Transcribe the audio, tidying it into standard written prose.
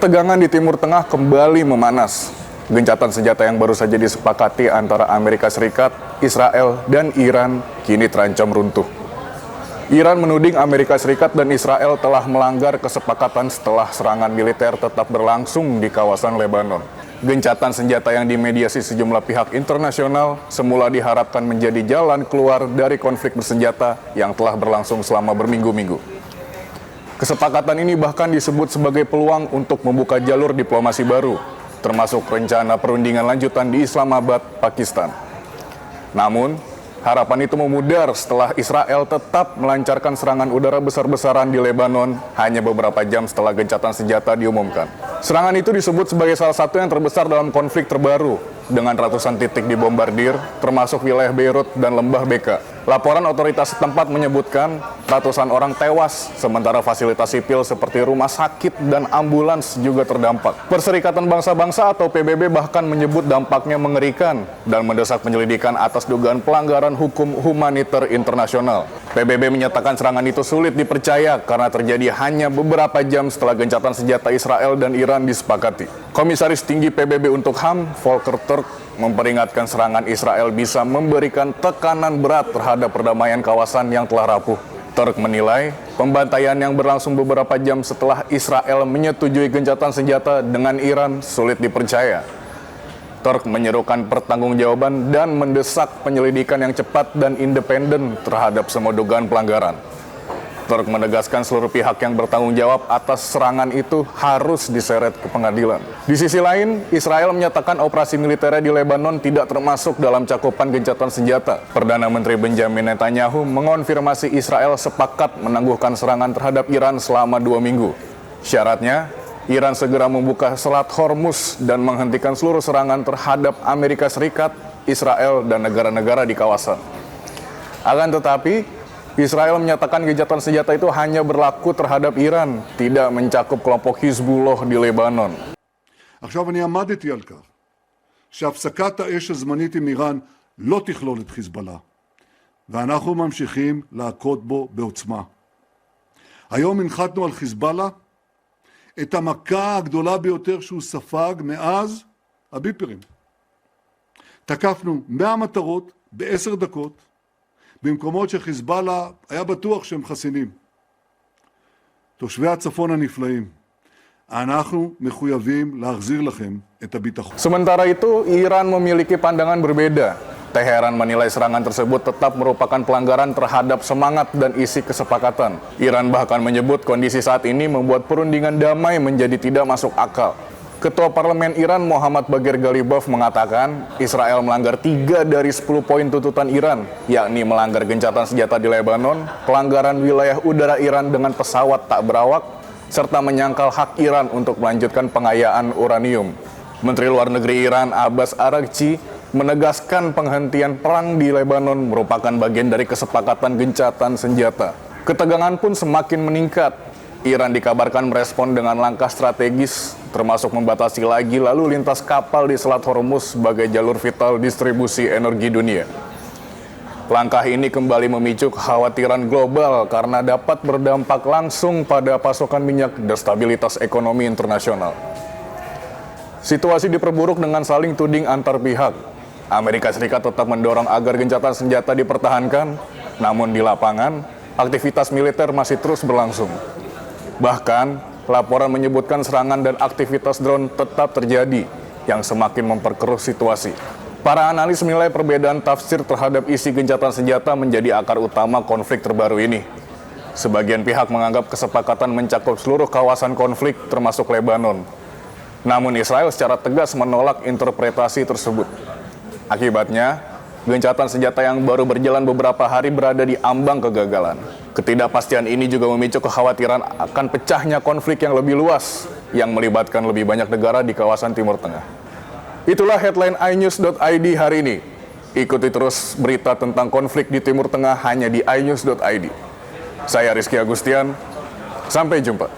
Ketegangan di Timur Tengah kembali memanas. Gencatan senjata yang baru saja disepakati antara Amerika Serikat, Israel, dan Iran kini terancam runtuh. Iran menuding Amerika Serikat dan Israel telah melanggar kesepakatan setelah serangan militer tetap berlangsung di kawasan Lebanon. Gencatan senjata yang dimediasi sejumlah pihak internasional semula diharapkan menjadi jalan keluar dari konflik bersenjata yang telah berlangsung selama berminggu-minggu. Kesepakatan ini bahkan disebut sebagai peluang untuk membuka jalur diplomasi baru, termasuk rencana perundingan lanjutan di Islamabad, Pakistan. Namun, harapan itu memudar setelah Israel tetap melancarkan serangan udara besar-besaran di Lebanon hanya beberapa jam setelah gencatan senjata diumumkan. Serangan itu disebut sebagai salah satu yang terbesar dalam konflik terbaru, dengan ratusan titik dibombardir, termasuk wilayah Beirut dan lembah Beka. Laporan otoritas setempat menyebutkan ratusan orang tewas, sementara fasilitas sipil seperti rumah sakit dan ambulans juga terdampak. Perserikatan Bangsa-Bangsa atau PBB bahkan menyebut dampaknya mengerikan dan mendesak penyelidikan atas dugaan pelanggaran hukum humaniter internasional. PBB menyatakan serangan itu sulit dipercaya karena terjadi hanya beberapa jam setelah gencatan senjata Israel dan Iran disepakati. Komisaris Tinggi PBB untuk HAM, Volker Turk, memperingatkan serangan Israel bisa memberikan tekanan berat terhadap perdamaian kawasan yang telah rapuh. Turk menilai pembantaian yang berlangsung beberapa jam setelah Israel menyetujui gencatan senjata dengan Iran sulit dipercaya. Turk menyerukan pertanggungjawaban dan mendesak penyelidikan yang cepat dan independen terhadap semua dugaan pelanggaran. Turk menegaskan seluruh pihak yang bertanggung jawab atas serangan itu harus diseret ke pengadilan. Di sisi lain, Israel menyatakan operasi militernya di Lebanon tidak termasuk dalam cakupan gencatan senjata. Perdana Menteri Benjamin Netanyahu mengonfirmasi Israel sepakat menangguhkan serangan terhadap Iran selama 2 minggu. Syaratnya, Iran segera membuka Selat Hormuz dan menghentikan seluruh serangan terhadap Amerika Serikat, Israel, dan negara-negara di kawasan. Akan tetapi, Israel menyatakan gencatan senjata itu hanya berlaku terhadap Iran, tidak mencakup kelompok Hizbullah di Lebanon. עכשיו אני עמדתי על כך שהפסקת האש הזמנית עם איראן לא תכלול את חיזבאללה, ואנחנו ממשיכים להכות בו בעוצמה. היום הנחתנו על חיזבאללה את המכה הגדולה ביותר שהוא ספג מאז הביפרים. תקפנו 100 מטרות ב10 דקות, במקומות שחיזבאללה היה בטוח שהם חסינים. תושבי הצפון הנפלאים, אנחנו מחויבים להחזיר לכם את הביטחון. Sementara itu, Iran memiliki pandangan berbeda. Teheran menilai serangan tersebut tetap merupakan pelanggaran terhadap semangat dan isi kesepakatan. Iran bahkan menyebut kondisi saat ini membuat perundingan damai menjadi tidak masuk akal. Ketua Parlemen Iran Mohammad Bagher Ghalibaf mengatakan Israel melanggar 3 dari 10 poin tuntutan Iran, yakni melanggar gencatan senjata di Lebanon, pelanggaran wilayah udara Iran dengan pesawat tak berawak, serta menyangkal hak Iran untuk melanjutkan pengayaan uranium. Menteri Luar Negeri Iran Abbas Araghchi menegaskan penghentian perang di Lebanon merupakan bagian dari kesepakatan gencatan senjata. Ketegangan pun semakin meningkat. Iran dikabarkan merespon dengan langkah strategis, termasuk membatasi lagi lalu lintas kapal di Selat Hormuz sebagai jalur vital distribusi energi dunia. Langkah ini kembali memicu kekhawatiran global karena dapat berdampak langsung pada pasokan minyak dan stabilitas ekonomi internasional. Situasi diperburuk dengan saling tuding antar pihak. Amerika Serikat tetap mendorong agar gencatan senjata dipertahankan, namun di lapangan, aktivitas militer masih terus berlangsung. Bahkan, laporan menyebutkan serangan dan aktivitas drone tetap terjadi, yang semakin memperkeruh situasi. Para analis menilai perbedaan tafsir terhadap isi gencatan senjata menjadi akar utama konflik terbaru ini. Sebagian pihak menganggap kesepakatan mencakup seluruh kawasan konflik, termasuk Lebanon. Namun Israel secara tegas menolak interpretasi tersebut. Akibatnya, gencatan senjata yang baru berjalan beberapa hari berada di ambang kegagalan. Ketidakpastian ini juga memicu kekhawatiran akan pecahnya konflik yang lebih luas yang melibatkan lebih banyak negara di kawasan Timur Tengah. Itulah headline iNews.id hari ini. Ikuti terus berita tentang konflik di Timur Tengah hanya di iNews.id. Saya Rizky Agustian, sampai jumpa.